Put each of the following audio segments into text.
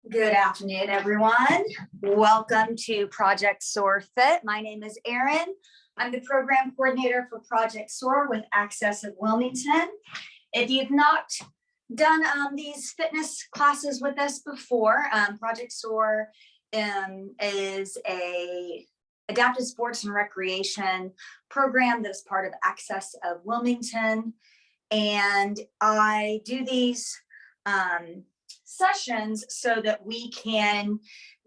Good afternoon, everyone. Welcome to Project SOAR Fit. My name is Aron. I'm the program coordinator for Project SOAR with Access of Wilmington. If you've not done these fitness classes with us before, Project SOAR is a adaptive sports and recreation program that is part of Access of Wilmington. And I do these sessions so that we can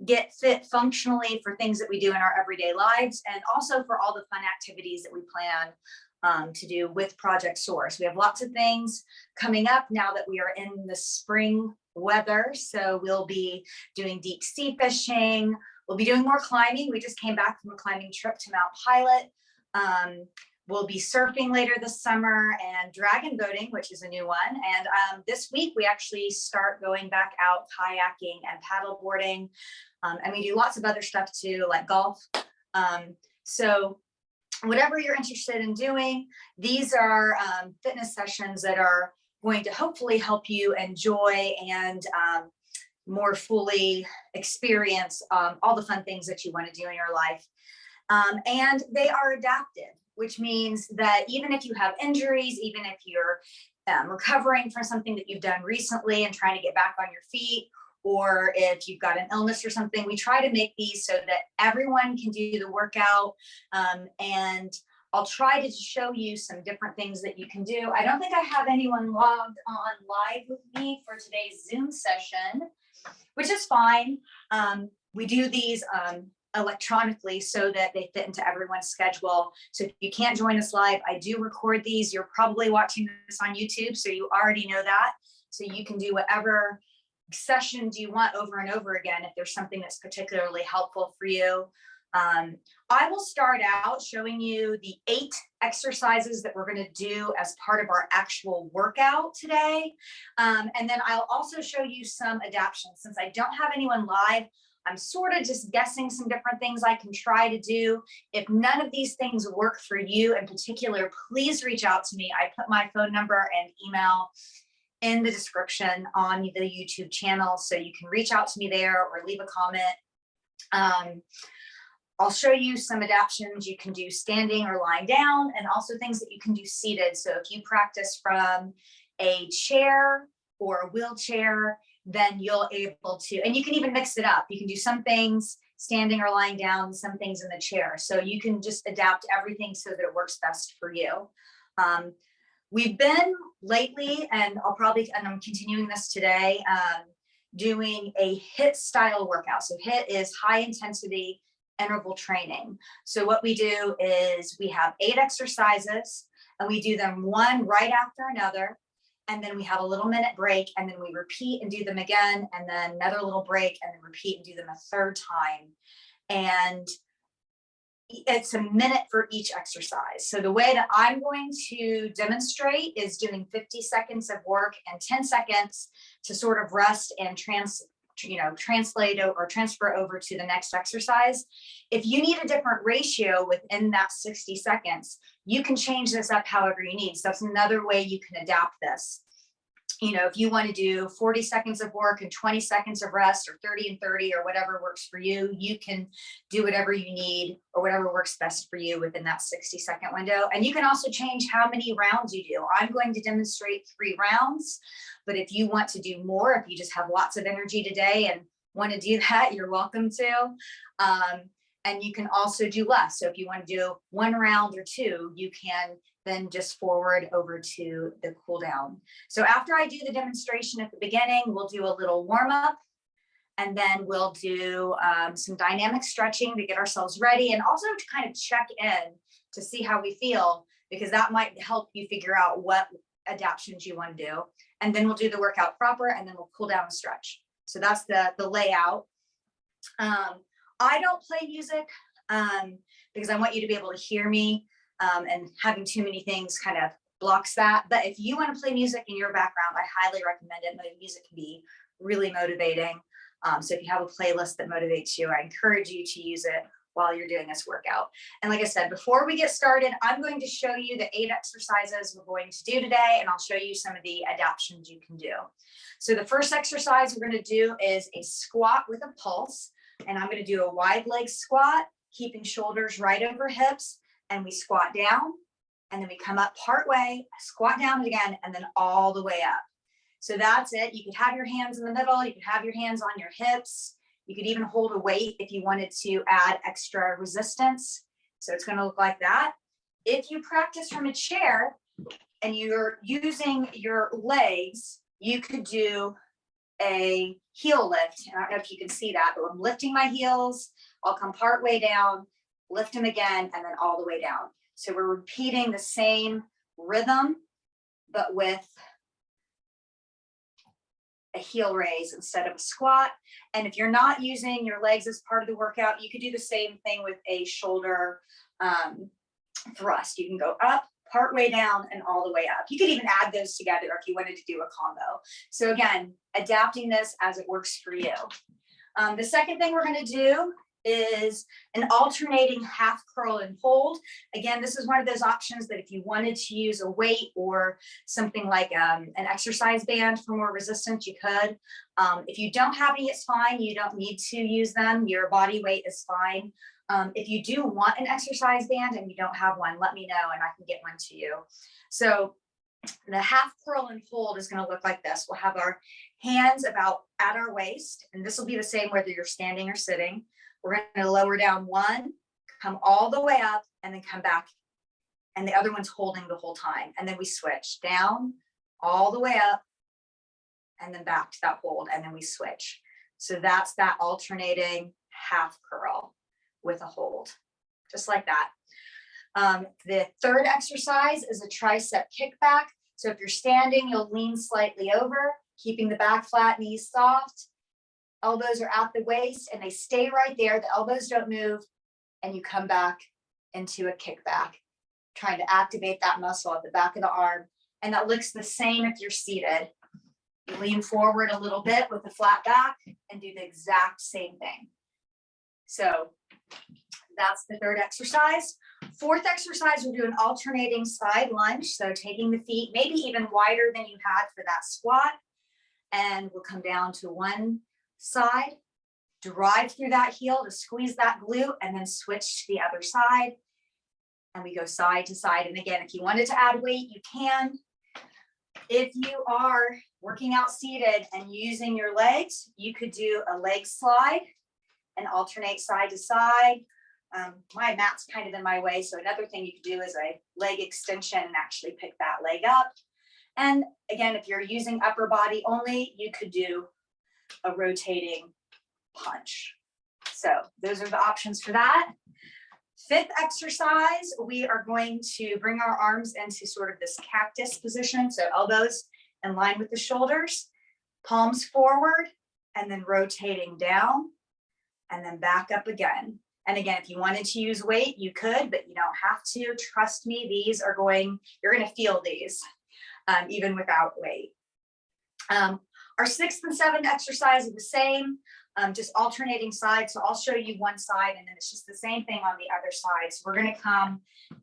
get fit functionally for things that we do in our everyday lives, and also for all the fun activities that we plan to do with Project SOAR. So we have lots of things coming up now that we are in the spring weather. So we'll be doing deep sea fishing. We'll be doing more climbing. We just came back from a climbing trip to Mount Pilot. We'll be surfing later this summer and dragon boating, which is a new one. And this week we actually start going back out kayaking and paddle boarding. And we do lots of other stuff too, like golf. So whatever you're interested in doing, these are fitness sessions that are going to hopefully help you enjoy and more fully experience all the fun things that you want to do in your life. And they are adaptive, which means that even if you have injuries, even if you're recovering from something that you've done recently and trying to get back on your feet, or if you've got an illness or something, we try to make these so that everyone can do the workout. And I'll try to show you some different things that you can do. I don't think I have anyone logged on live with me for today's Zoom session, which is fine. We do these electronically so that they fit into everyone's schedule. So if you can't join us live, I do record these. You're probably watching this on YouTube, so you already know that. So you can do whatever sessions you want over and over again if there's something that's particularly helpful for you. I will start out showing you the 8 exercises that we're going to do as part of our actual workout today. And then I'll also show you some adaptations. Since I don't have anyone live, I'm sort of just guessing some different things I can try to do. If none of these things work for you in particular, please reach out to me. I put my phone number and email in the description on the YouTube channel, so you can reach out to me there or leave a comment. I'll show you some adaptations you can do standing or lying down, and also things that you can do seated. So if you practice from a chair or a wheelchair, then you'll able to, and you can even mix it up. You can do some things standing or lying down, some things in the chair. So you can just adapt everything so that it works best for you. We've been lately, and I'm continuing this today, doing a HIIT style workout. So HIIT is high intensity interval training. So what we do is we have 8 exercises and we do them one right after another. And then we have a little minute break, and then we repeat and do them again, and then another little break, and then repeat and do them a third time. And it's a minute for each exercise. So the way that I'm going to demonstrate is doing 50 seconds of work and 10 seconds to sort of rest and translate or transfer over to the next exercise. If you need a different ratio within that 60 seconds, you can change this up however you need. So that's another way you can adapt this. If you want to do 40 seconds of work and 20 seconds of rest, or 30 and 30, or whatever works for you, you can do whatever you need or whatever works best for you within that 60-second window. And you can also change how many rounds you do. I'm going to demonstrate 3 rounds, but if you want to do more, if you just have lots of energy today and want to do that, you're welcome to. And you can also do less. So if you want to do 1 round or 2, you can then just forward over to the cool down. So after I do the demonstration at the beginning, we'll do a little warm up, and then we'll do some dynamic stretching to get ourselves ready, and also to kind of check in to see how we feel, because that might help you figure out what adaptations you want to do. And then we'll do the workout proper, and then we'll cool down and stretch. So that's the layout. I don't play music because I want you to be able to hear me, and having too many things kind of blocks that. But if you want to play music in your background, I highly recommend it. Music can be really motivating. So if you have a playlist that motivates you, I encourage you to use it, while you're doing this workout. And like I said, before we get started, I'm going to show you the 8 exercises we're going to do today, and I'll show you some of the adaptations you can do. So the first exercise we're going to do is a squat with a pulse, and I'm going to do a wide leg squat, keeping shoulders right over hips, and we squat down, and then we come up part way, squat down again, and then all the way up. So that's it. You could have your hands in the middle, you could have your hands on your hips. You could even hold a weight if you wanted to add extra resistance. So it's going to look like that. If you practice from a chair and you're using your legs, you could do a heel lift. I don't know if you can see that, but I'm lifting my heels. I'll come part way down, lift them again, and then all the way down. So we're repeating the same rhythm, but with a heel raise instead of a squat. And if you're not using your legs as part of the workout, you could do the same thing with a shoulder thrust. You can go up, part way down, and all the way up. You could even add those together if you wanted to do a combo. So again, adapting this as it works for you. The second thing we're going to do is an alternating half curl and hold. Again, this is one of those options that if you wanted to use a weight or something like an exercise band for more resistance, you could. If you don't have any, it's fine. You don't need to use them. Your body weight is fine. If you do want an exercise band and you don't have one, let me know and I can get one to you. So the half curl and hold is going to look like this. We'll have our hands about at our waist, and this will be the same whether you're standing or sitting. We're going to lower down one, come all the way up, and then come back. And the other one's holding the whole time. And then we switch down, all the way up, and then back to that hold, and then we switch. So that's that alternating half curl with a hold, just like that. The third exercise is a tricep kickback. So if you're standing, you'll lean slightly over, keeping the back flat, knees soft. Elbows are at the waist and they stay right there. The elbows don't move, and you come back into a kickback, trying to activate that muscle at the back of the arm. And that looks the same if you're seated. You lean forward a little bit with the flat back and do the exact same thing. So that's the third exercise. Fourth exercise, we'll do an alternating side lunge. So taking the feet maybe even wider than you had for that squat. And we'll come down to one side, drive through that heel to squeeze that glute, and then switch to the other side. And we go side to side. And again, if you wanted to add weight, you can. If you are working out seated and using your legs, you could do a leg slide and alternate side to side. My mat's kind of in my way, so another thing you could do is a leg extension and actually pick that leg up. And again, if you're using upper body only, you could do a rotating punch. So those are the options for that. Fifth exercise, we are going to bring our arms into sort of this cactus position. So elbows in line with the shoulders, palms forward, and then rotating down and then back up again. And again, if you wanted to use weight, you could, but you don't have to. Trust me, these are you're going to feel these even without weight. Our sixth and seventh exercise are the same, just alternating sides. So I'll show you one side and then it's just the same thing on the other side. So we're going to come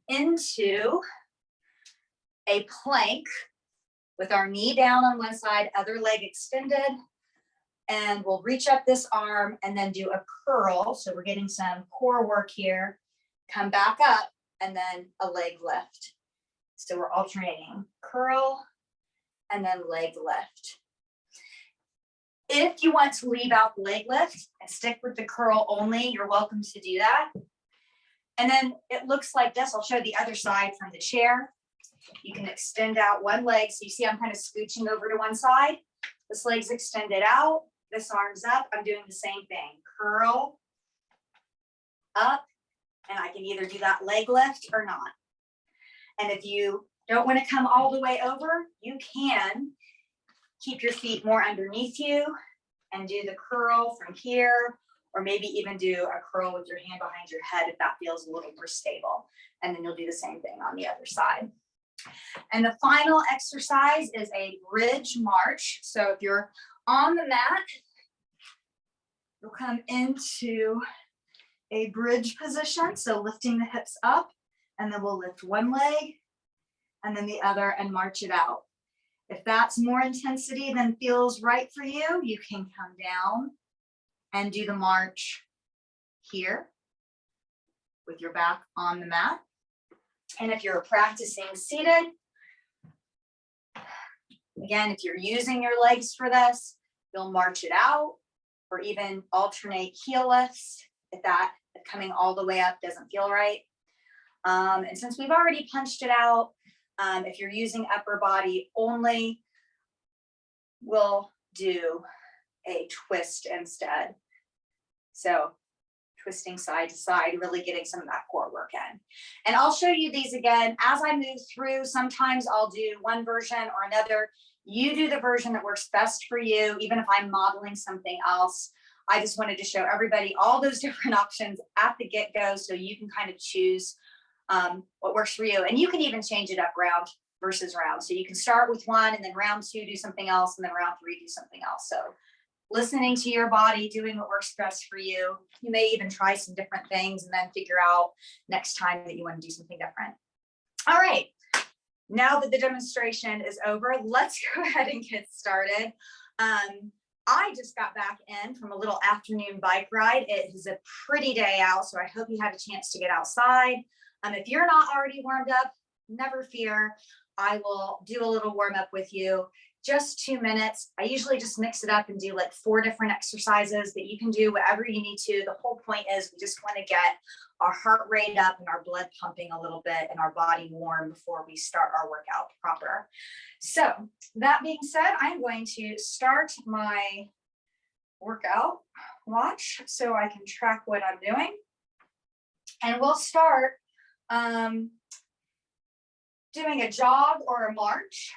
into a plank with our knee down on one side, other leg extended. And we'll reach up this arm and then do a curl. So we're getting some core work here. Come back up and then a leg lift. So we're alternating curl and then leg lift. If you want to leave out the leg lift and stick with the curl only, you're welcome to do that. And then it looks like this. I'll show the other side from the chair. You can extend out one leg. So you see I'm kind of scooching over to one side. This leg's extended out. This arm's up. I'm doing the same thing. Curl up. And I can either do that leg lift or not. And if you don't want to come all the way over, you can keep your feet more underneath you and do the curl from here, or maybe even do a curl with your hand behind your head if that feels a little more stable. And then you'll do the same thing on the other side. And the final exercise is a bridge march. So if you're on the mat, you'll come into a bridge position. So lifting the hips up, and then we'll lift one leg and then the other and march it out. If that's more intensity than feels right for you, you can come down and do the march here with your back on the mat. And if you're practicing seated, again, if you're using your legs for this, you'll march it out or even alternate heel lifts if that coming all the way up doesn't feel right. And since we've already punched it out, if you're using upper body only, we'll do a twist instead. So twisting side to side, really getting some of that core work in. And I'll show you these again as I move through. Sometimes I'll do one version or another. You do the version that works best for you, even if I'm modeling something else. I just wanted to show everybody all those different options at the get-go so you can kind of choose what works for you. And you can even change it up round versus round. So you can start with one and then round two, do something else, and then round three, do something else. So listening to your body, doing what works best for you. You may even try some different things and then figure out next time that you want to do something different. All right. Now that the demonstration is over, let's go ahead and get started. I just got back in from a little afternoon bike ride. It is a pretty day out, so I hope you had a chance to get outside. If you're not already warmed up, never fear. I will do a little warm up with you. Just 2 minutes. I usually just mix it up and do like 4 different exercises that you can do whatever you need to. The whole point is we just want to get our heart rate up and our blood pumping a little bit and our body warm before we start our workout proper. So that being said, I'm going to start my workout watch so I can track what I'm doing. And we'll start doing a jog or a march,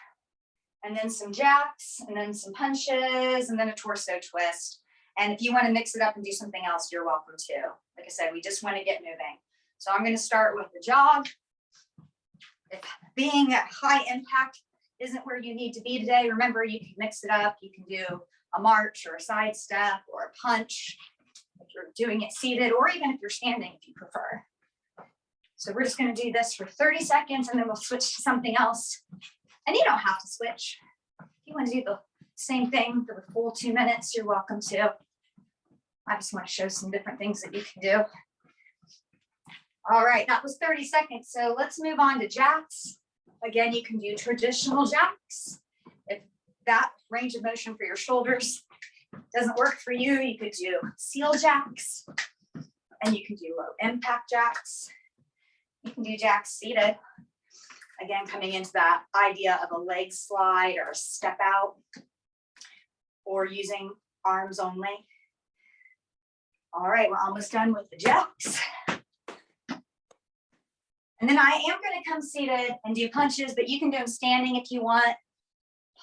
and then some jacks, and then some punches, and then a torso twist. And if you want to mix it up and do something else, you're welcome to. Like I said, we just want to get moving. So I'm going to start with the jog. If being at high impact isn't where you need to be today, remember you can mix it up. You can do a march or a side step or a punch if you're doing it seated, or even if you're standing if you prefer. So we're just going to do this for 30 seconds and then we'll switch to something else. And you don't have to switch. If you want to do the same thing for the full 2 minutes, you're welcome to. I just want to show some different things that you can do. All right, that was 30 seconds. So let's move on to jacks. Again, you can do traditional jacks. If that range of motion for your shoulders doesn't work for you, you could do seal jacks, and you can do low impact jacks. You can do jacks seated. Again, coming into that idea of a leg slide or a step out, or using arms only. All right, we're almost done with the jacks. And then I am going to come seated and do punches, but you can do them standing if you want.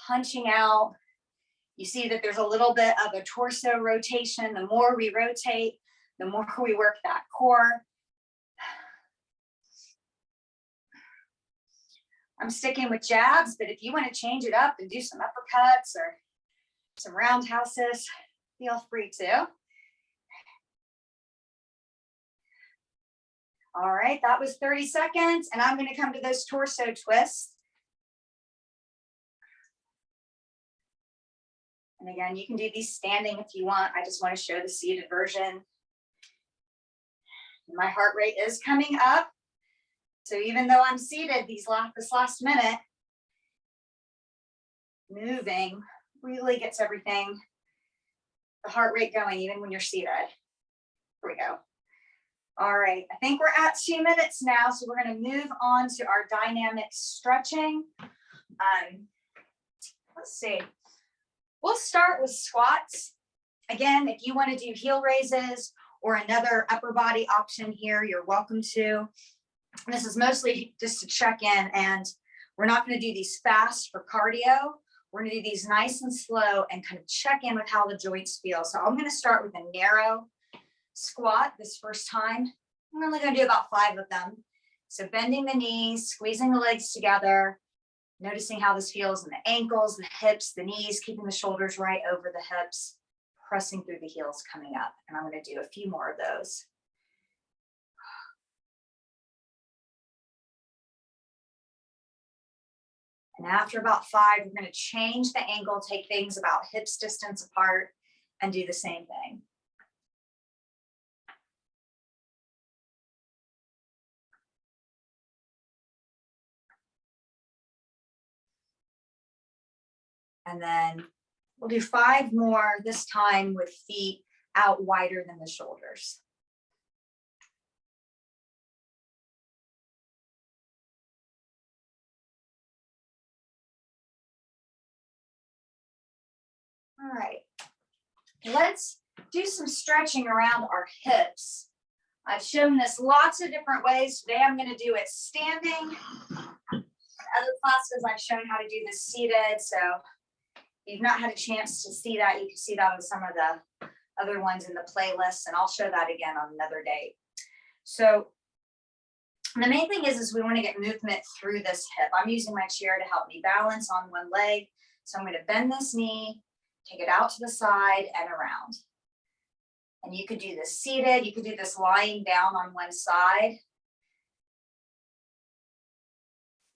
Punching out. You see that there's a little bit of a torso rotation. The more we rotate, the more we work that core. I'm sticking with jabs, but if you want to change it up and do some uppercuts or some roundhouses, feel free to. All right, that was 30 seconds, and I'm going to come to those torso twists. And again, you can do these standing if you want. I just want to show the seated version. My heart rate is coming up. So even though I'm seated this last minute, moving really gets everything, the heart rate going, even when you're seated. Here we go. All right, I think we're at 2 minutes now, so we're going to move on to our dynamic stretching. Let's see. We'll start with squats. Again, if you want to do heel raises or another upper body option here, you're welcome to. This is mostly just to check in, and we're not going to do these fast for cardio. We're going to do these nice and slow and kind of check in with how the joints feel. So I'm going to start with a narrow squat this first time. I'm only going to do about 5 of them. So bending the knees, squeezing the legs together, noticing how this feels in the ankles, the hips, the knees, keeping the shoulders right over the hips, pressing through the heels coming up. And I'm going to do a few more of those. And after about 5, we're going to change the angle, take things about hips distance apart, and do the same thing. And then we'll do 5 more, this time with feet out wider than the shoulders. All right, let's do some stretching around our hips. I've shown this lots of different ways. Today I'm going to do it standing. In other classes I've shown how to do this seated, so if you've not had a chance to see that, you can see that on some of the other ones in the playlist, and I'll show that again on another day. So the main thing is we want to get movement through this hip. I'm using my chair to help me balance on one leg. So I'm going to bend this knee, take it out to the side and around. And you could do this seated, you could do this lying down on one side.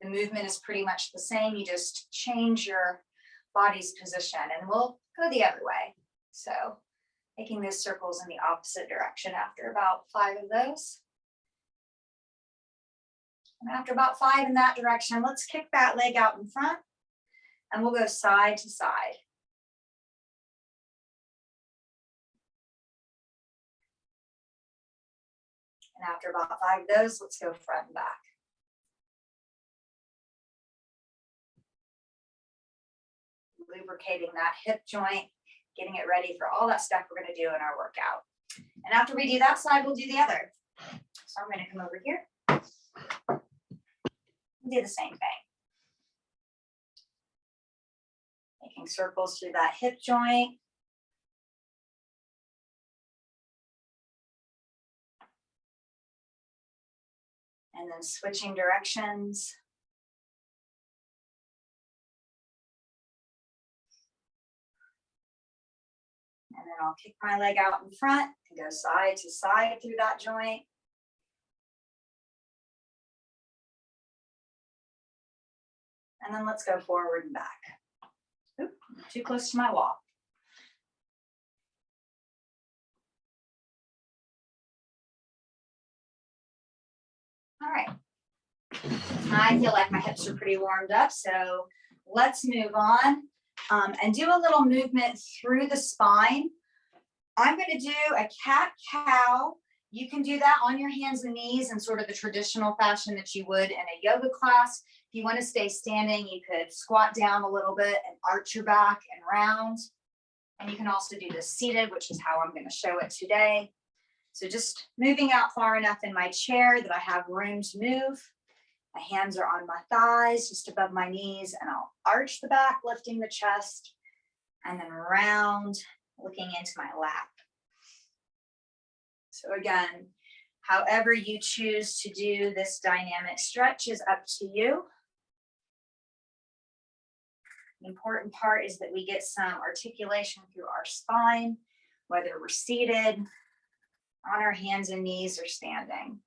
The movement is pretty much the same. You just change your body's position, and we'll go the other way. So making those circles in the opposite direction after about 5 of those. And after about 5 in that direction, let's kick that leg out in front, and we'll go side to side. And after about 5 of those, let's go front and back. Lubricating that hip joint, getting it ready for all that stuff we're going to do in our workout. And after we do that side, we'll do the other. So I'm going to come over here and do the same thing. Making circles through that hip joint. And then switching directions. And then I'll kick my leg out in front and go side to side through that joint. And then let's go forward and back. Oop, too close to my wall. All right. I feel like my hips are pretty warmed up, so let's move on and do a little movement through the spine. I'm going to do a cat-cow. You can do that on your hands and knees in sort of the traditional fashion that you would in a yoga class. If you want to stay standing, you could squat down a little bit and arch your back and round. And you can also do this seated, which is how I'm going to show it today. So just moving out far enough in my chair that I have room to move. My hands are on my thighs, just above my knees, and I'll arch the back, lifting the chest, and then round, looking into my lap. So again, however you choose to do this dynamic stretch is up to you. The important part is that we get some articulation through our spine, whether we're seated, on our hands and knees, or standing.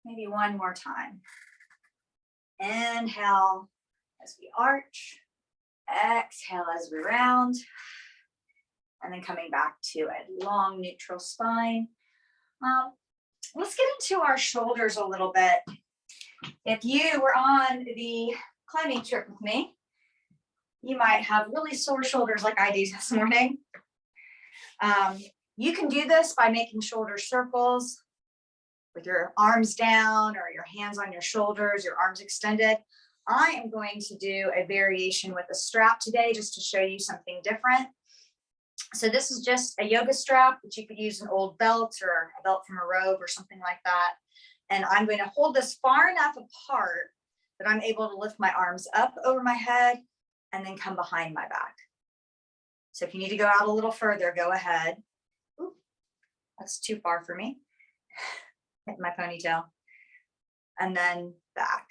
Maybe one more time. Inhale as we arch. Exhale as we round. And then coming back to a long neutral spine. Let's get into our shoulders a little bit. If you were on the climbing trip with me, you might have really sore shoulders like I do this morning. You can do this by making shoulder circles with your arms down or your hands on your shoulders, your arms extended. I am going to do a variation with a strap today just to show you something different. So this is just a yoga strap, but you could use an old belt or a belt from a robe or something like that. And I'm going to hold this far enough apart that I'm able to lift my arms up over my head and then come behind my back. So if you need to go out a little further, go ahead. Ooh, that's too far for me. Hit my ponytail. And then back.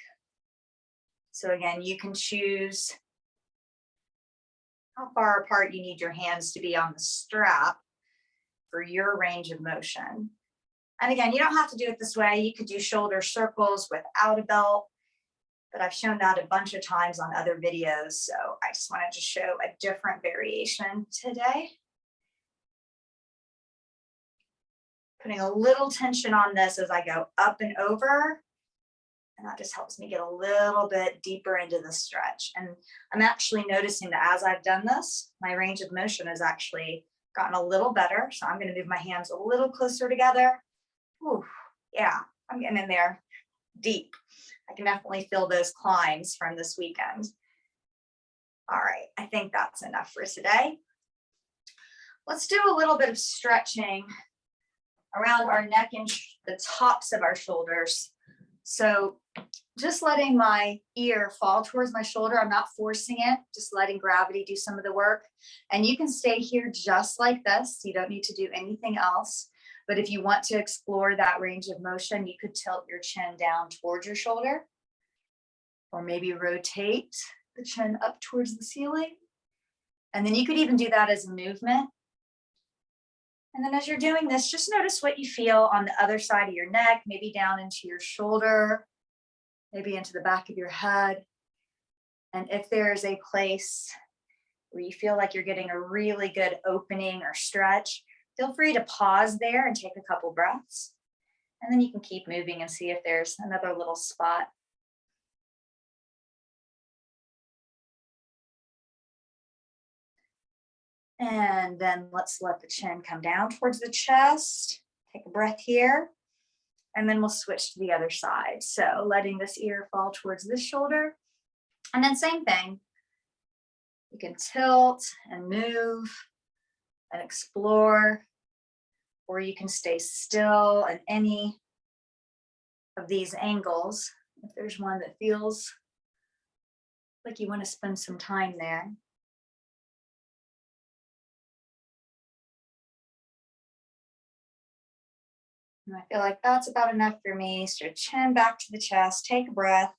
So again, you can choose how far apart you need your hands to be on the strap for your range of motion. And again, you don't have to do it this way. You could do shoulder circles without a belt, but I've shown that a bunch of times on other videos. So I just wanted to show a different variation today. Putting a little tension on this as I go up and over. And that just helps me get a little bit deeper into the stretch. And I'm actually noticing that as I've done this, my range of motion has actually gotten a little better. So I'm going to move my hands a little closer together. Ooh, yeah, I'm getting in there deep. I can definitely feel those climbs from this weekend. All right, I think that's enough for today. Let's do a little bit of stretching around our neck and the tops of our shoulders. So just letting my ear fall towards my shoulder. I'm not forcing it, just letting gravity do some of the work. And you can stay here just like this. You don't need to do anything else. But if you want to explore that range of motion, you could tilt your chin down towards your shoulder, or maybe rotate the chin up towards the ceiling. And then you could even do that as a movement. And then as you're doing this, just notice what you feel on the other side of your neck, maybe down into your shoulder, maybe into the back of your head. And if there is a place where you feel like you're getting a really good opening or stretch, feel free to pause there and take a couple breaths. And then you can keep moving and see if there's another little spot. And then let's let the chin come down towards the chest. Take a breath here. And then we'll switch to the other side. So letting this ear fall towards this shoulder. And then same thing. You can tilt and move and explore, or you can stay still at any of these angles. If there's one that feels like you want to spend some time there. And I feel like that's about enough for me. So chin back to the chest, take a breath,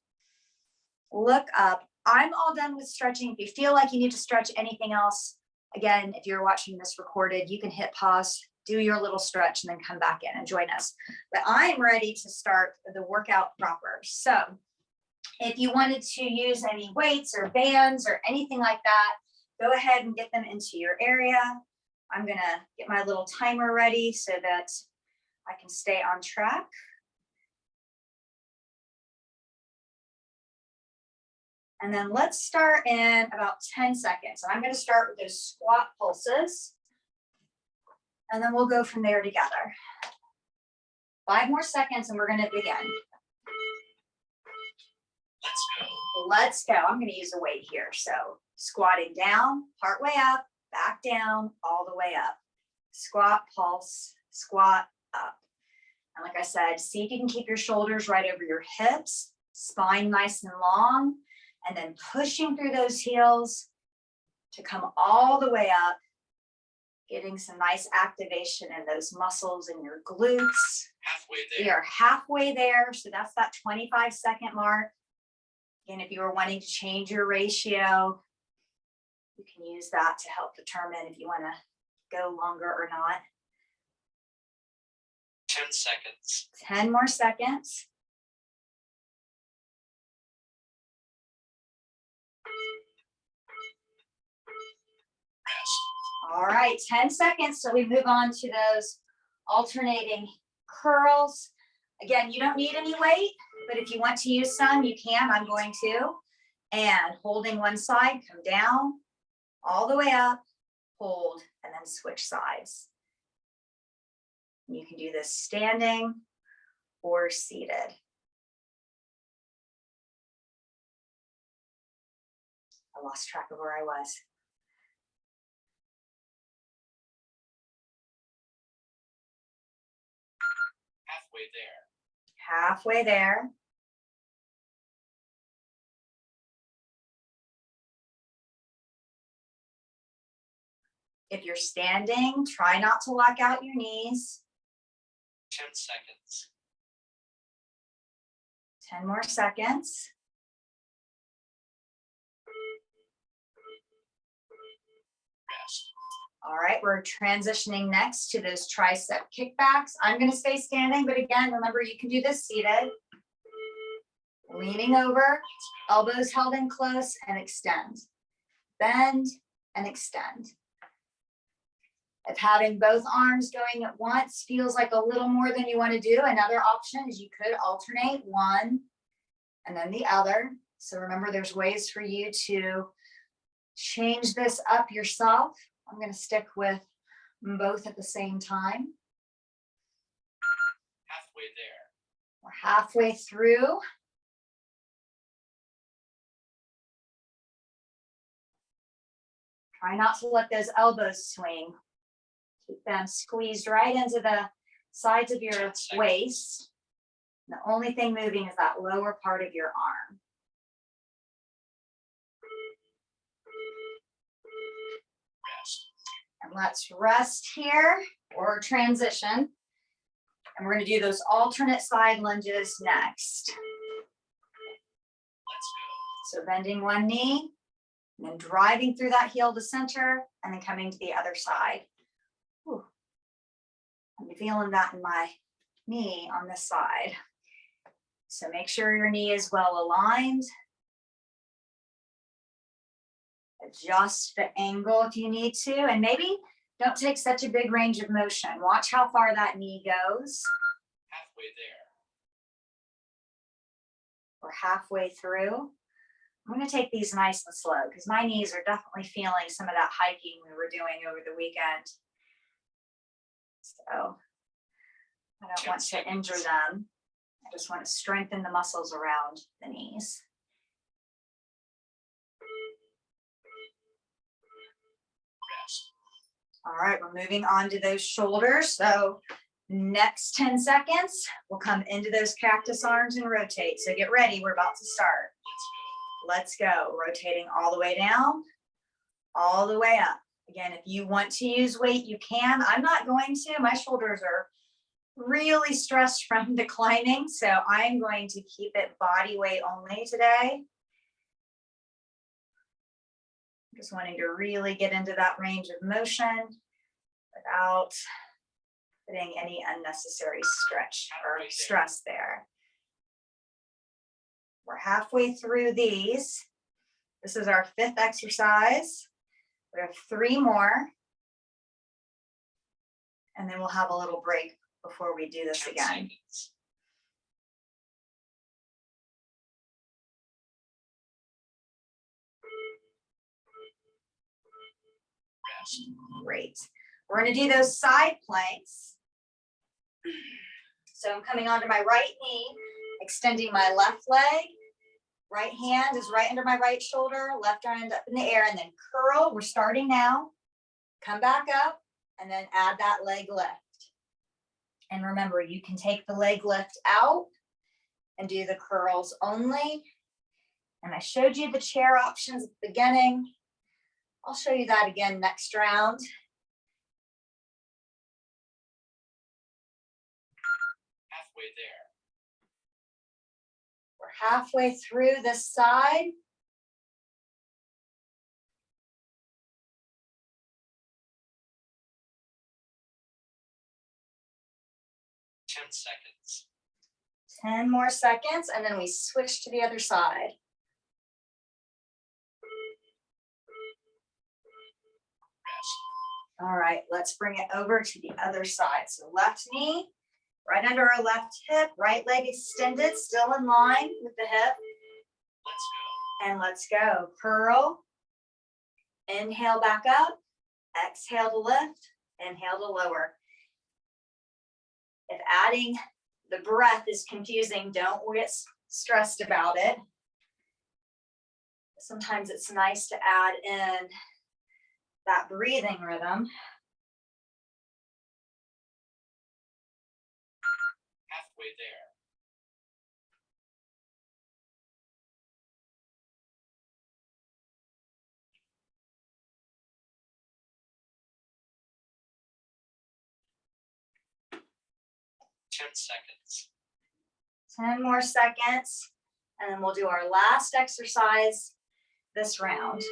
look up. I'm all done with stretching. If you feel like you need to stretch anything else, again, if you're watching this recorded, you can hit pause, do your little stretch, and then come back in and join us. But I'm ready to start the workout proper. So if you wanted to use any weights or bands or anything like that, go ahead and get them into your area. I'm gonna get my little timer ready so that I can stay on track. And then let's start in about 10 seconds. And I'm going to start with those squat pulses. And then we'll go from there together. 5 more seconds and we're going to begin. Let's go. I'm going to use a weight here. So squatting down, part way up, back down, all the way up. Squat, pulse, squat, up. And like I said, see if you can keep your shoulders right over your hips, spine nice and long, and then pushing through those heels to come all the way up, getting some nice activation in those muscles in your glutes. Halfway there. We are halfway there. So that's that 25-second mark. Again, if you are wanting to change your ratio, you can use that to help determine if you want to go longer or not. 10 seconds. 10 more seconds. Rest. All right, 10 seconds. So we move on to those alternating curls. Again, you don't need any weight, but if you want to use some, you can. I'm going to. And holding one side, come down, all the way up, hold, and then switch sides. You can do this standing or seated. I lost track of where I was. Halfway there. Halfway there. If you're standing, try not to lock out your knees. 10 seconds. 10 more seconds. Rest. All right, we're transitioning next to those tricep kickbacks. I'm going to stay standing, but again, remember you can do this seated. Leaning over, elbows held in close, and extend. Bend and extend. If having both arms going at once feels like a little more than you want to do, another option is you could alternate one and then the other. So remember, there's ways for you to change this up yourself. I'm going to stick with both at the same time. Halfway there. We're halfway through. Try not to let those elbows swing. Keep them squeezed right into the sides of your waist. The only thing moving is that lower part of your arm. Rest. And let's rest here or transition. And we're going to do those alternate side lunges next. Let's go. So bending one knee, and then driving through that heel to center, and then coming to the other side. Whew. I'm feeling that in my knee on this side. So make sure your knee is well aligned. Adjust the angle if you need to, and maybe don't take such a big range of motion. Watch how far that knee goes. Halfway there. We're halfway through. I'm going to take these nice and slow because my knees are definitely feeling some of that hiking we were doing over the weekend. So I don't want to injure them. I just want to strengthen the muscles around the knees. Rest. All right, we're moving on to those shoulders. So next 10 seconds, we'll come into those cactus arms and rotate. So get ready, we're about to start. Let's go. Let's go. Rotating all the way down, all the way up. Again, if you want to use weight, you can. I'm not going to. My shoulders are really stressed from declining, so I'm going to keep it body weight only today. Just wanting to really get into that range of motion without putting any unnecessary stretch or stress there. We're halfway through these. This is our 5th exercise. We have 3 more. And then we'll have a little break before we do this 10 again. seconds. Rest. Great. We're going to do those side planks. So I'm coming onto my right knee, extending my left leg. Right hand is right under my right shoulder, left hand up in the air, and then curl. We're starting now. Come back up, and then add that leg lift. And remember, you can take the leg lift out and do the curls only. And I showed you the chair options at the beginning. I'll show you that again next round. Halfway there. We're halfway through this side. Ten seconds. 10 more seconds, and then we switch to the other side. Rest. All right, let's bring it over to the other side. So left knee, right under our left hip, right leg extended, still in line with the hip. Let's go. And let's go. Curl. Inhale back up. Exhale to lift. Inhale to lower. If adding the breath is confusing, don't get stressed about it. Sometimes it's nice to add in that breathing rhythm. Halfway there. Ten seconds. 10 more seconds, and then we'll do our last exercise this round.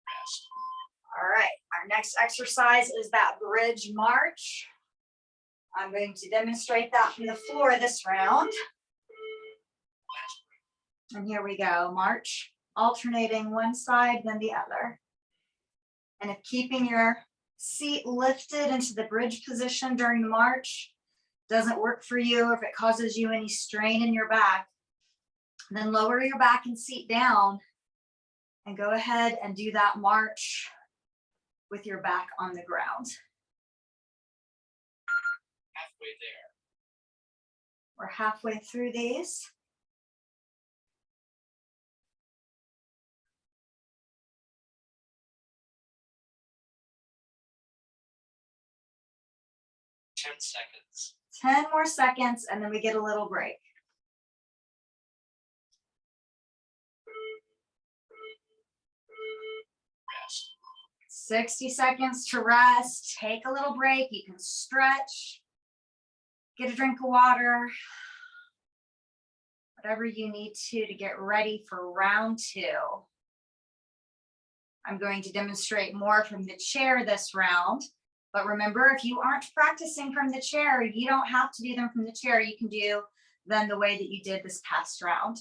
Rest. All right, our next exercise is that bridge march. I'm going to demonstrate that from the floor this round. And here we go, march, alternating one side, then the other. And if keeping your seat lifted into the bridge position during the march doesn't work for you, or if it causes you any strain in your back, then lower your back and seat down and go ahead and do that march with your back on the ground. Halfway there. We're halfway through these. Ten seconds. 10 more seconds, and then we get a little break. Rest. 60 seconds to rest. Take a little break. You can stretch, get a drink of water, whatever you need to get ready for round 2. I'm going to demonstrate more from the chair this round. But remember, if you aren't practicing from the chair, you don't have to do them from the chair. You can do them the way that you did this past round.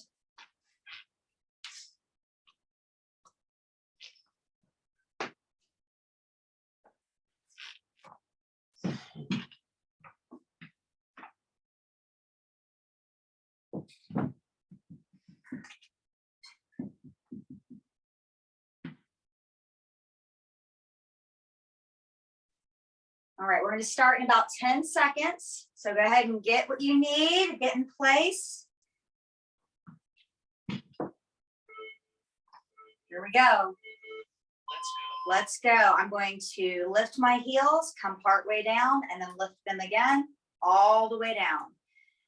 All right, we're going to start in about 10 seconds. So go ahead and get what you need, get in place. Here we go. Let's go. I'm going to lift my heels, come part way down, and then lift them again, all the way down.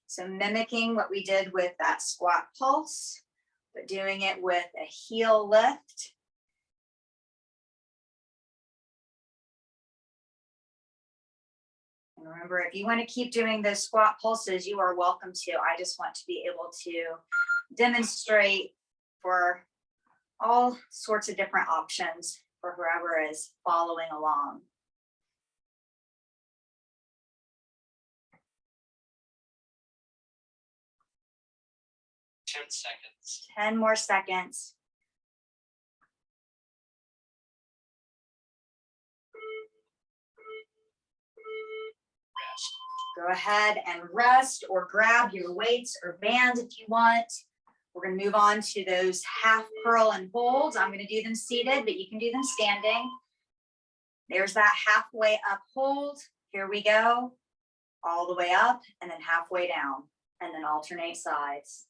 So mimicking what we did with that squat pulse, but doing it with a heel lift. And remember, if you want to keep doing those squat pulses, you are welcome to. I just want to be able to demonstrate for all sorts of different options for whoever is following along. Ten seconds. 10 more seconds. Rest. Go ahead and rest or grab your weights or bands if you want. We're going to move on to those half curl and holds. I'm going to do them seated, but you can do them standing. There's that halfway up hold. Here we go. All the way up and then halfway down, and then alternate sides.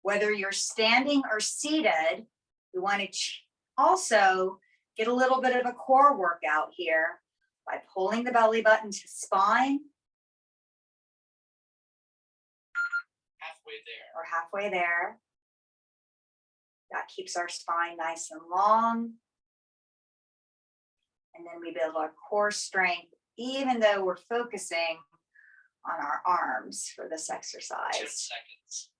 Whether you're standing or seated, we want to also get a little bit of a core workout here by pulling the belly button to spine. Halfway there. Or halfway there. That keeps our spine nice and long. And then we build our core strength, even though we're focusing on our arms for this exercise. 10 seconds.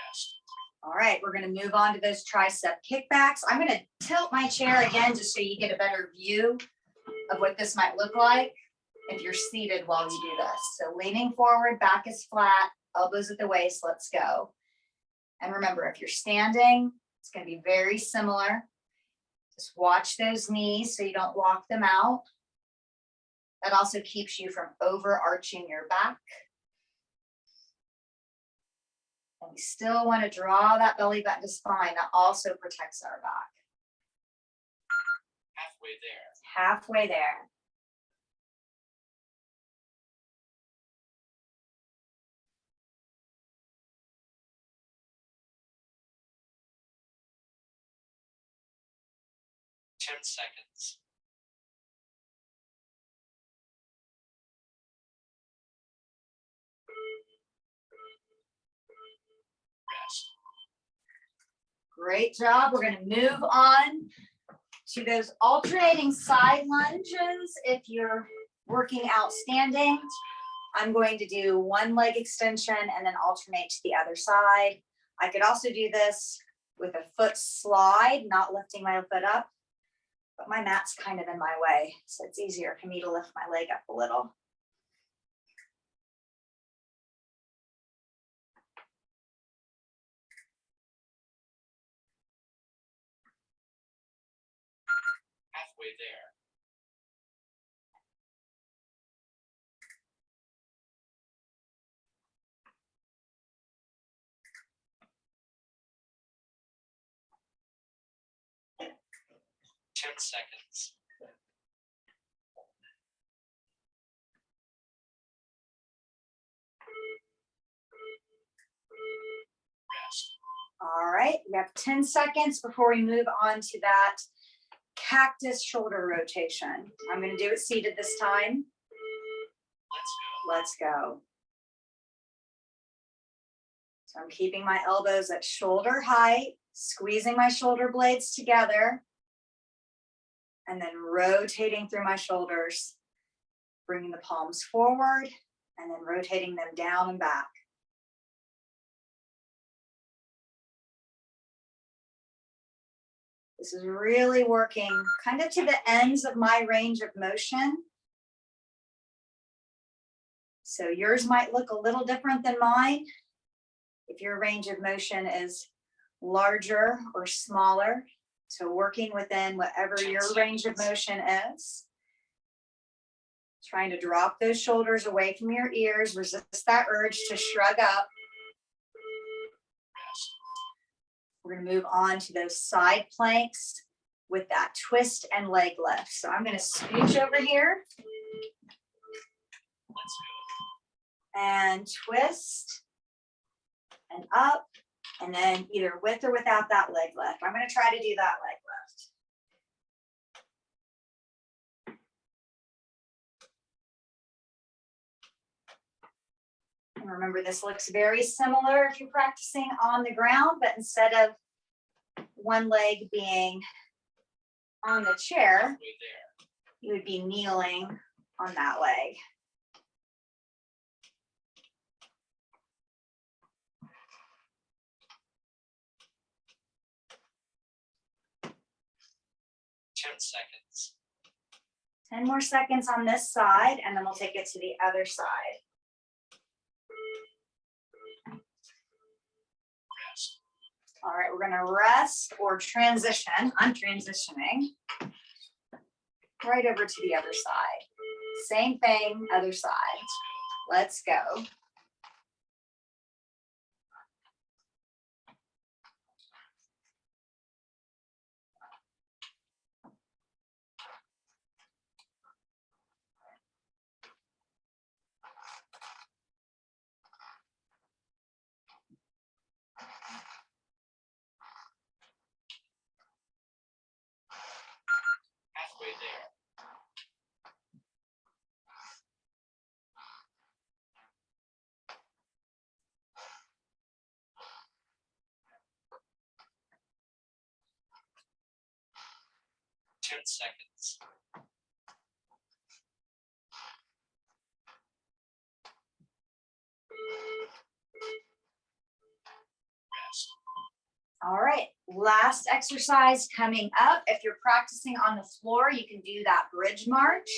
Rest. All right, we're going to move on to those tricep kickbacks. I'm going to tilt my chair again just so you get a better view of what this might look like if you're seated while you do this. So leaning forward, back is flat, elbows at the waist, let's go. And remember, if you're standing, it's going to be very similar. Just watch those knees so you don't walk them out. That also keeps you from overarching your back. And we still want to draw that belly button to spine. That also protects our back. Halfway there. Halfway there. Ten seconds. Rest. Great job. We're going to move on to those alternating side lunges. If you're working out standing, I'm going to do one leg extension and then alternate to the other side. I could also do this with a foot slide, not lifting my foot up, but my mat's kind of in my way, so it's easier for me to lift my leg up a little. Halfway there. Ten seconds. Rest. All right, we have 10 seconds before we move on to that cactus shoulder rotation. I'm going to do it seated this time. Let's go. Let's go. So I'm keeping my elbows at shoulder height, squeezing my shoulder blades together, and then rotating through my shoulders, bringing the palms forward, and then rotating them down and back. This is really working kind of to the ends of my range of motion. So yours might look a little different than mine. If your range of motion is larger or smaller, so working within whatever your range of motion is. Trying to drop those shoulders away from your ears, resist that urge to shrug up. We're going to move on to those side planks with that twist and leg lift. So I'm going to scooch over here Let's go. and twist and up, and then either with or without that leg lift. I'm going to try to do that leg lift. And remember, this looks very similar if you're practicing on the ground, but instead of one leg being on the chair, Halfway there. you would be kneeling on that leg. Ten seconds. 10 more seconds on this side, and then we'll take it to the other side. Rest. All right, we're gonna rest or transition. I'm transitioning right over to the other side. Same thing, other side. Let's go. Let's go. Halfway there. Ten seconds. Rest. All right, last exercise coming up. If you're practicing on the floor, you can do that bridge march,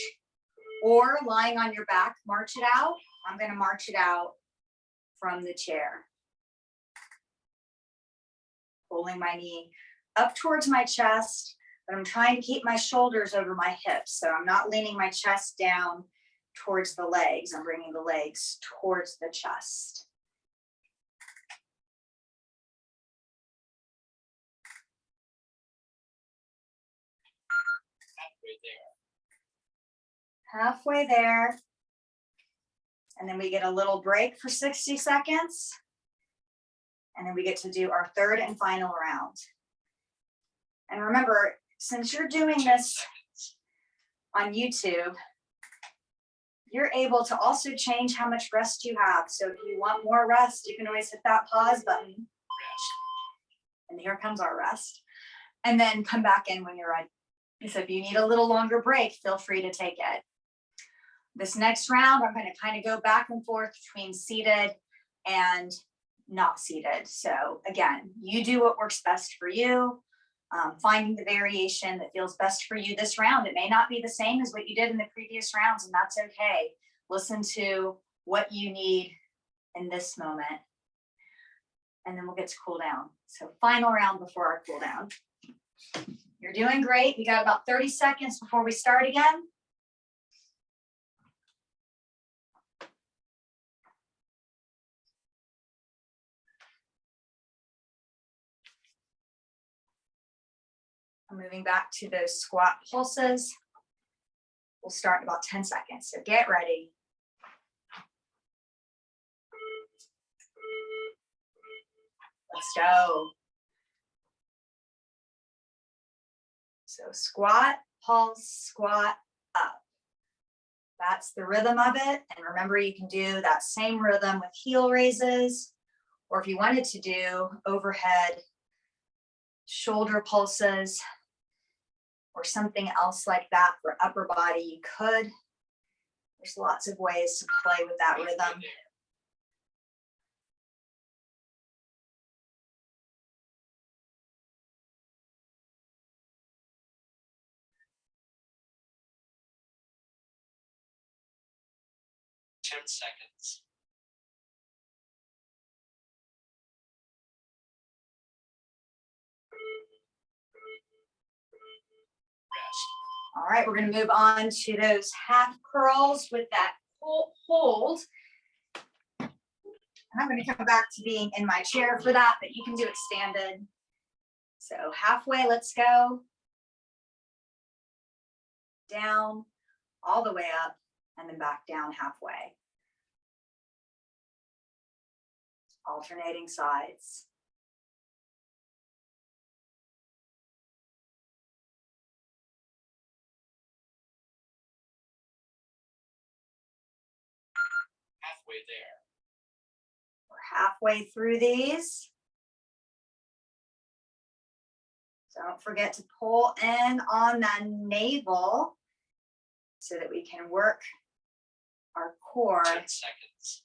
or lying on your back, march it out. I'm going to march it out from the chair. Pulling my knee up towards my chest, but I'm trying to keep my shoulders over my hips. So I'm not leaning my chest down towards the legs. I'm bringing the legs towards the chest. Halfway there. Halfway there. And then we get a little break for 60 seconds. And then we get to do our third and final round. And remember, since you're doing 10 this seconds. on YouTube, you're able to also change how much rest you have. So if you want more rest, you can always hit that pause button. Rest. And here comes our rest. And then come back in when you're ready. So if you need a little longer break, feel free to take it. This next round, I'm going to kind of go back and forth between seated and not seated. So again, you do what works best for you, finding the variation that feels best for you this round. It may not be the same as what you did in the previous rounds, and that's okay. Listen to what you need in this moment. And then we'll get to cool down. So final round before our cool down. You're doing great. We got about 30 seconds before we start again. I'm moving back to those squat pulses. We'll start in about 10 seconds. So get ready. Let's go. So squat, pulse, squat, up. That's the rhythm of it. And remember, you can do that same rhythm with heel raises, or if you wanted to do overhead shoulder pulses or something else like that for upper body, you could. There's lots of ways to play with that rhythm. 10 seconds. Rest. All right, we're going to move on to those half curls with that hold. And I'm going to come back to being in my chair for that, but you can do it standing. So halfway, let's go. Down, all the way up, and then back down halfway. Alternating sides. Halfway there. We're halfway through these. So don't forget to pull in on that navel so that we can work our core. 10 seconds.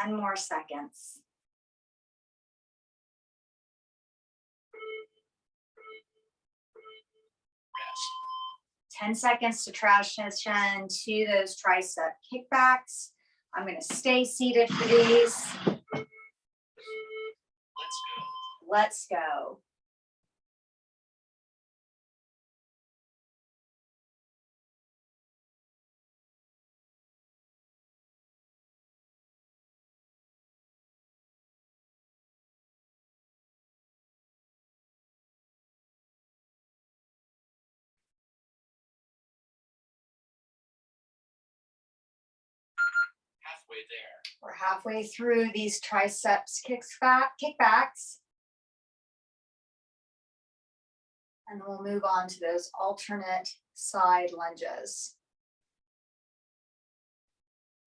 10 more seconds. Rest. 10 seconds to transition to those tricep kickbacks. I'm going to stay seated for these. Let's go. Let's go. Halfway there. We're halfway through these triceps kickbacks. And then we'll move on to those alternate side lunges.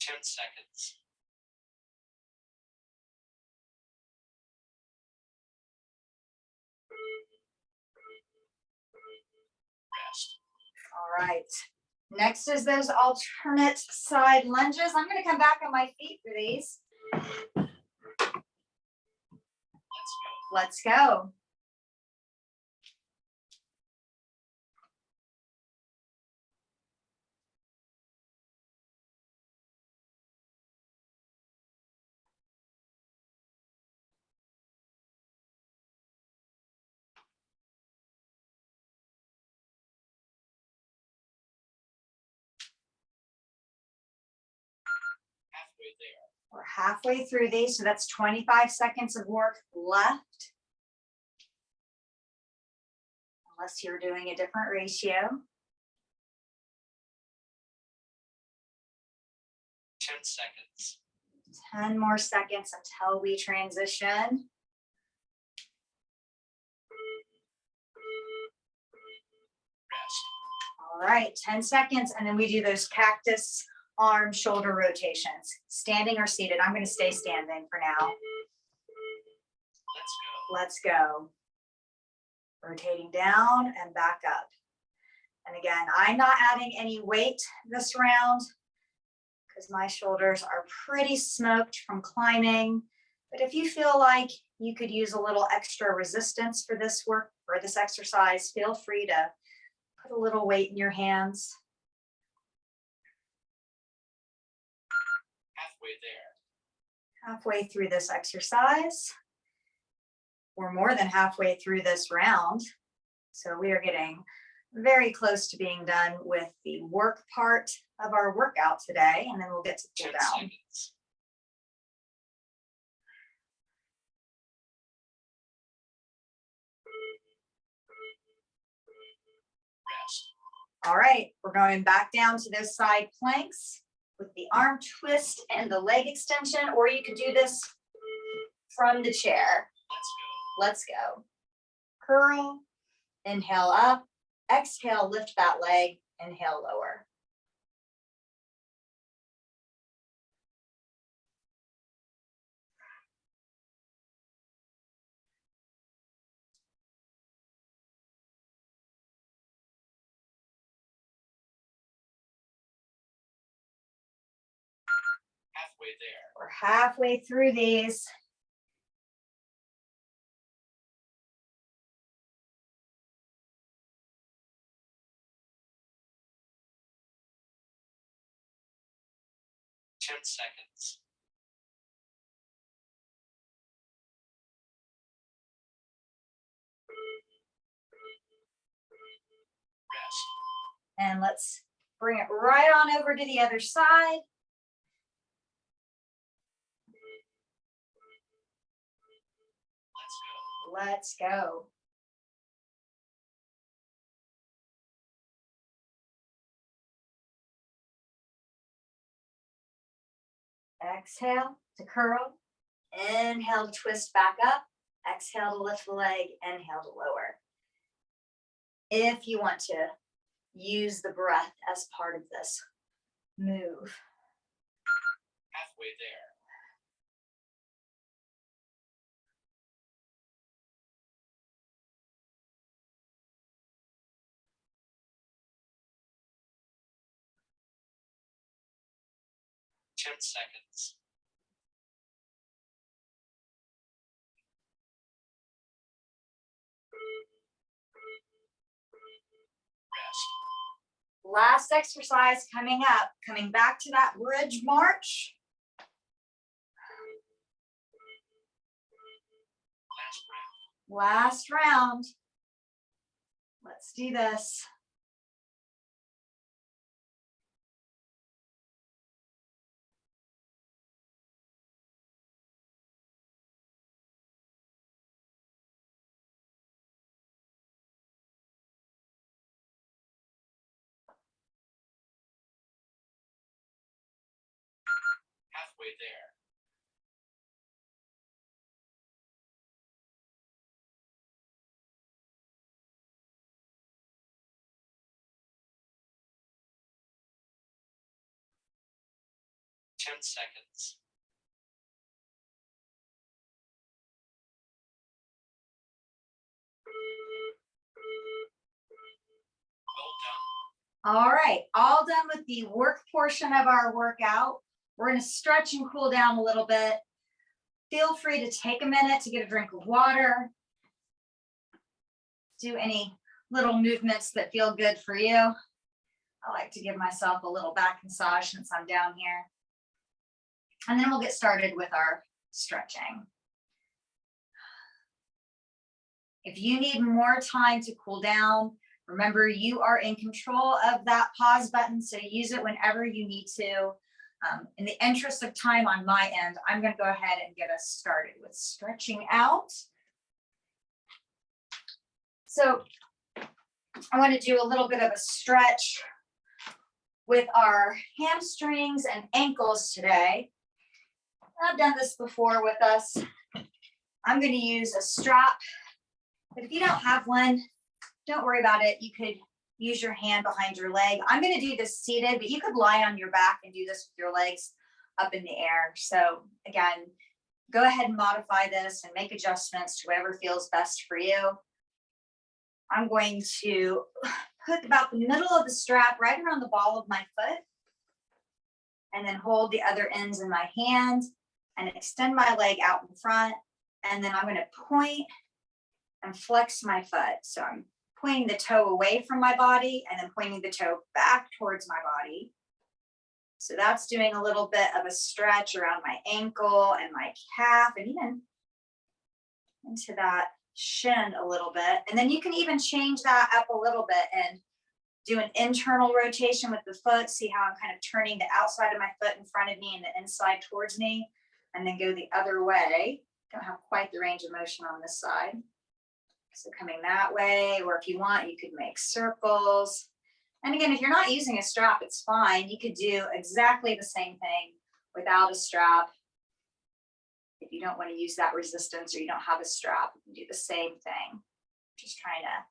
10 seconds. Rest. All right. Next is those alternate side lunges. I'm going to come back on my feet for these. Let's go. Let's go. Halfway there. We're halfway through these, so that's 25 seconds of work left. Unless you're doing a different ratio. 10 seconds. 10 more seconds until we transition. Rest. All right, 10 seconds, and then we do those cactus arm shoulder rotations, standing or seated. I'm going to stay standing for now. Let's go. Let's go. Rotating down and back up. And again, I'm not adding any weight this round. because my shoulders are pretty smoked from climbing. But if you feel like you could use a little extra resistance for this work, for this exercise, feel free to put a little weight in your hands. Halfway there. Halfway through this exercise. We're more than halfway through this round. So we are getting very close to being done with the work part of our workout today, and then we'll get to cool 10 down. seconds. Rest. All right, we're going back down to those side planks with the arm twist and the leg extension, or you could do this from the chair. Let's go. Let's go. Curl, inhale up, exhale, lift that leg, inhale, lower. Halfway there. We're halfway through these. Ten seconds. Rest. And let's bring it right on over to the other side. Let's go. Let's go. Exhale to curl. Inhale to twist back up. Exhale to lift the leg. Inhale to lower. If you want to use the breath as part of this move. Halfway there. Ten seconds. Rest. Last exercise coming up, coming back to that bridge march. Last round. Last round. Let's do this. Halfway there. Ten seconds. Well done. All right, all done with the work portion of our workout. We're going to stretch and cool down a little bit. Feel free to take a minute to get a drink of water. Do any little movements that feel good for you. I like to give myself a little back massage since I'm down here. And then we'll get started with our stretching. If you need more time to cool down, remember you are in control of that pause button, so use it whenever you need to. In the interest of time on my end, I'm going to go ahead and get us started with stretching out. So I want to do a little bit of a stretch with our hamstrings and ankles today. I've done this before with us. I'm going to use a strap, but if you don't have one, don't worry about it. You could use your hand behind your leg. I'm going to do this seated, but you could lie on your back and do this with your legs up in the air. So again, go ahead and modify this and make adjustments to whatever feels best for you. I'm going to put about the middle of the strap right around the ball of my foot. and then hold the other ends in my hand and extend my leg out in front. And then I'm going to point and flex my foot. So I'm pointing the toe away from my body and then pointing the toe back towards my body. So that's doing a little bit of a stretch around my ankle and my calf and even into that shin a little bit. And then you can even change that up a little bit and do an internal rotation with the foot. See how I'm kind of turning the outside of my foot in front of me and the inside towards me, and then go the other way. Don't have quite the range of motion on this side. So coming that way, or if you want, you could make circles. And again, if you're not using a strap, it's fine. You could do exactly the same thing without a strap. If you don't want to use that resistance or you don't have a strap, you can do the same thing. Just trying to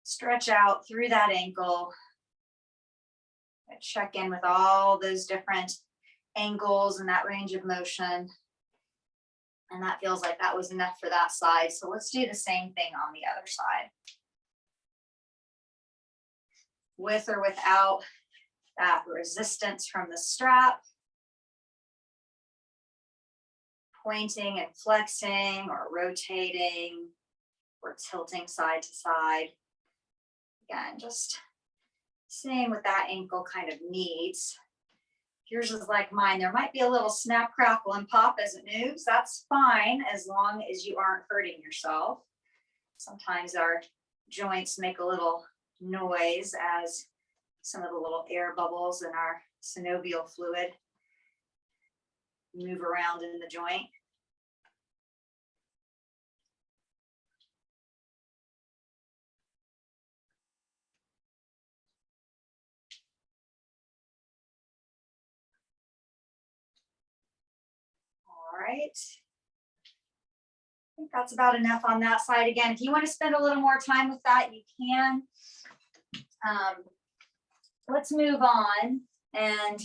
stretch out through that ankle. Check in with all those different angles and that range of motion. And that feels like that was enough for that side. So let's do the same thing on the other side. With or without that resistance from the strap. Pointing and flexing or rotating or tilting side to side. Again, just seeing what that ankle kind of needs. Yours is like mine. There might be a little snap, crackle, and pop as it moves. That's fine as long as you aren't hurting yourself. Sometimes our joints make a little noise as some of the little air bubbles in our synovial fluid move around in the joint. All right. I think that's about enough on that side. Again, if you want to spend a little more time with that, you can. Let's move on and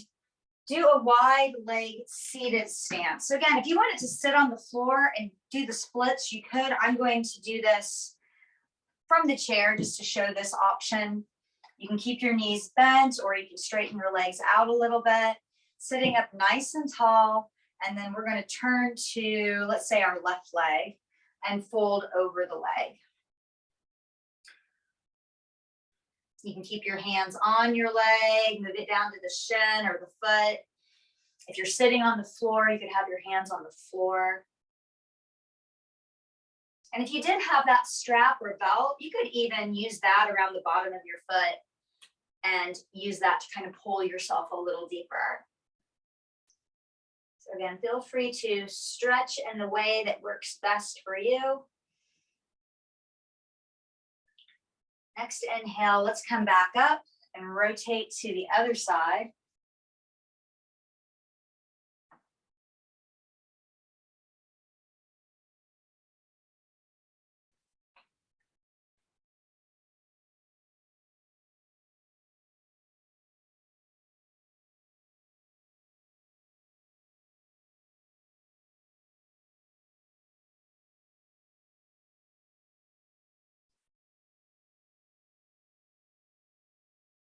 do a wide leg seated stance. So again, if you wanted to sit on the floor and do the splits, you could. I'm going to do this from the chair just to show this option. You can keep your knees bent or you can straighten your legs out a little bit, sitting up nice and tall. And then we're going to turn to, let's say, our left leg and fold over the leg. You can keep your hands on your leg, move it down to the shin or the foot. If you're sitting on the floor, you could have your hands on the floor. And if you did have that strap or belt, you could even use that around the bottom of your foot and use that to kind of pull yourself a little deeper. So again, feel free to stretch in the way that works best for you. Next inhale, let's come back up and rotate to the other side.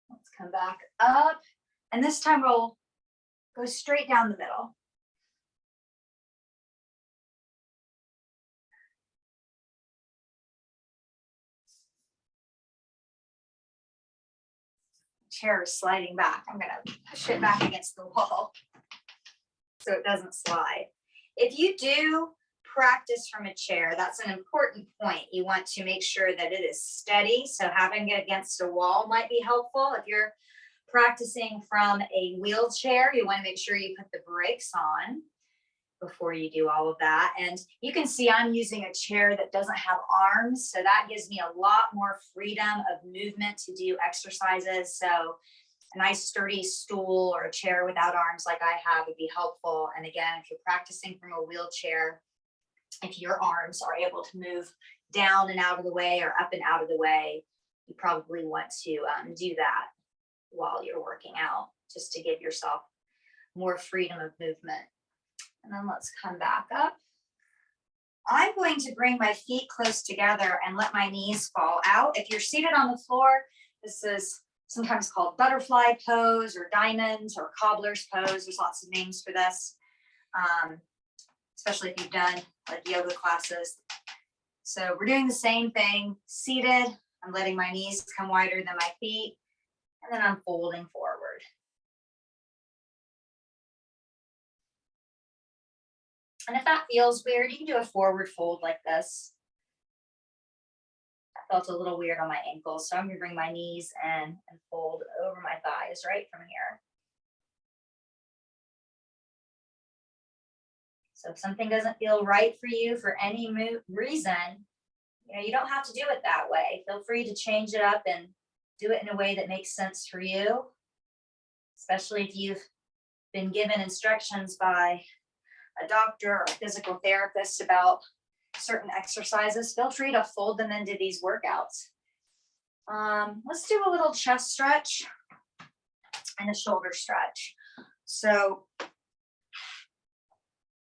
Let's come back up. And this time we'll go straight down the middle. Chair is sliding back. I'm going to push it back against the wall so it doesn't slide. If you do practice from a chair, that's an important point. You want to make sure that it is steady. So having it against a wall might be helpful. If you're practicing from a wheelchair, you want to make sure you put the brakes on before you do all of that. And you can see I'm using a chair that doesn't have arms, so that gives me a lot more freedom of movement to do exercises. So a nice sturdy stool or a chair without arms like I have would be helpful. And again, if you're practicing from a wheelchair, if your arms are able to move down and out of the way or up and out of the way, you probably want to do that while you're working out, just to give yourself more freedom of movement. And then let's come back up. I'm going to bring my feet close together and let my knees fall out. If you're seated on the floor, this is sometimes called butterfly pose or diamonds or cobbler's pose. There's lots of names for this, especially if you've done like yoga classes. So we're doing the same thing, seated. I'm letting my knees come wider than my feet, and then I'm folding forward. And if that feels weird, you can do a forward fold like this. That felt a little weird on my ankles, so I'm gonna bring my knees in and fold over my thighs right from here. So if something doesn't feel right for you for any reason, you don't have to do it that way. Feel free to change it up and do it in a way that makes sense for you, especially if you've been given instructions by a doctor or a physical therapist about certain exercises. Feel free to fold them into these workouts. Let's do a little chest stretch and a shoulder stretch. So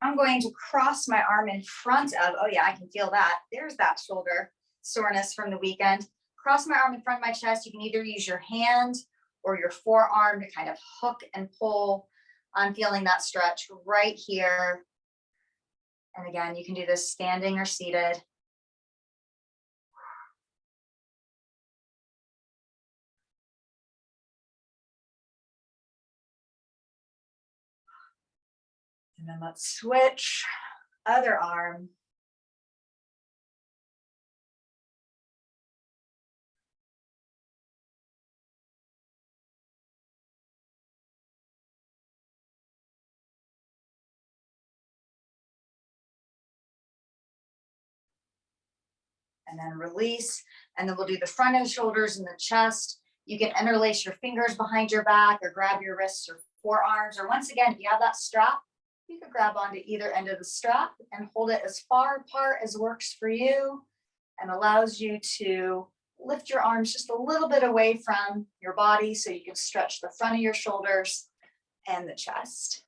I'm going to cross my arm in front of, oh yeah, I can feel that. There's that shoulder soreness from the weekend. Cross my arm in front of my chest. You can either use your hand or your forearm to kind of hook and pull. I'm feeling that stretch right here. And again, you can do this standing or seated. And then let's switch, other arm. And then release. And then we'll do the front of the shoulders and the chest. You can interlace your fingers behind your back or grab your wrists or forearms. Or once again, if you have that strap, you can grab onto either end of the strap and hold it as far apart as works for you and allows you to lift your arms just a little bit away from your body so you can stretch the front of your shoulders and the chest.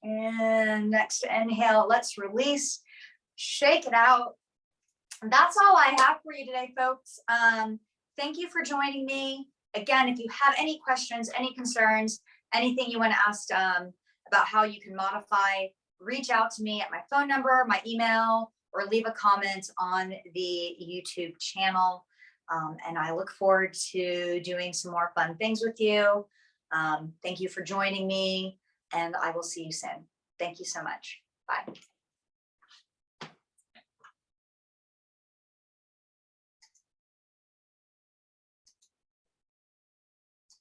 And next inhale, let's release, shake it out. That's all I have for you today, folks. Thank you for joining me. Again, if you have any questions, any concerns, anything you want to ask about how you can modify, reach out to me at my phone number, my email, or leave a comment on the YouTube channel. And I look forward to doing some more fun things with you. Thank you for joining me, and I will see you soon. Thank you so much. Bye.